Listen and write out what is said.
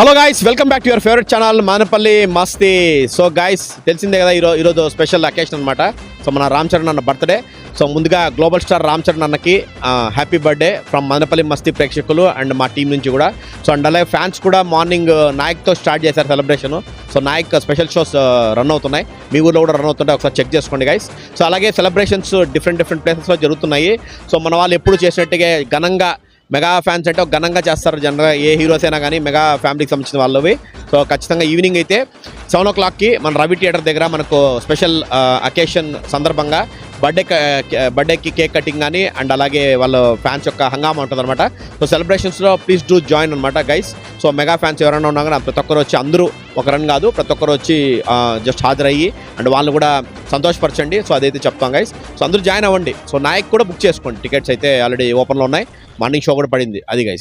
Hello guys, welcome back to your favourite channel Manapalli Masti. So guys, తెలిసిందే కదా ఈరోజు special occasion అనమాట. సో మన రామ్ చరణ్ అన్న బర్త్డే. సో ముందుగా గ్లోబల్ స్టార్ రామ్ చరణ్ అన్నకి హ్యాపీ బర్త్డే ఫ్రమ్ మానపల్లి మస్తీ ప్రేక్షకులు అండ్ మా టీం నుంచి కూడా. సో అండ్ అలాగే ఫ్యాన్స్ కూడా మార్నింగ్ నాయక్తో స్టార్ట్ చేశారు celebration. So Nayak special shows run అవుతున్నాయి, మీ ఊళ్ళో కూడా రన్ అవుతుంటాయి, ఒకసారి చెక్ చేసుకోండి గైస్. సో అలాగే సెలబ్రేషన్స్ డిఫరెంట్ ప్లేసెస్లో జరుగుతున్నాయి. సో మన వాళ్ళు ఎప్పుడు చేసినట్టుగా ఘనంగా మెగా ఫ్యాన్స్ అంటే ఘనంగా చేస్తారు జనరల్గా, ఏ హీరోస్ అయినా కానీ మెగా ఫ్యామిలీకి సంబంధించిన వాళ్ళవి. సో ఖచ్చితంగా ఈవినింగ్ అయితే 7 o'clockకి మన రవి థియేటర్ దగ్గర మనకు స్పెషల్ అకేషన్ సందర్భంగా బర్త్డేకి కేక్ కటింగ్ కానీ అండ్ అలాగే వాళ్ళ ఫ్యాన్స్ యొక్క హంగామా ఉంటుంది అనమాట. సో సెలబ్రేషన్స్లో ప్లీజ్ డూ జాయిన్ అనమాట గైస్. సో మెగా ఫ్యాన్స్ ఎవరైనా ఉన్నా కానీ ప్రతి ఒక్కరు వచ్చి, అందరూ ఒకరని కాదు, ప్రతి ఒక్కరు వచ్చి జస్ట్ హాజరయ్యి అండ్ వాళ్ళని కూడా సంతోషపరచండి. సో అదైతే చెప్తాం గైస్. సో అందరూ జాయిన్ అవ్వండి. సో నాయక్ కూడా బుక్ చేసుకోండి, టికెట్స్ అయితే ఆల్రెడీ ఓపెన్లో ఉన్నాయి, మార్నింగ్ షో కూడా పడింది, అది గైస్.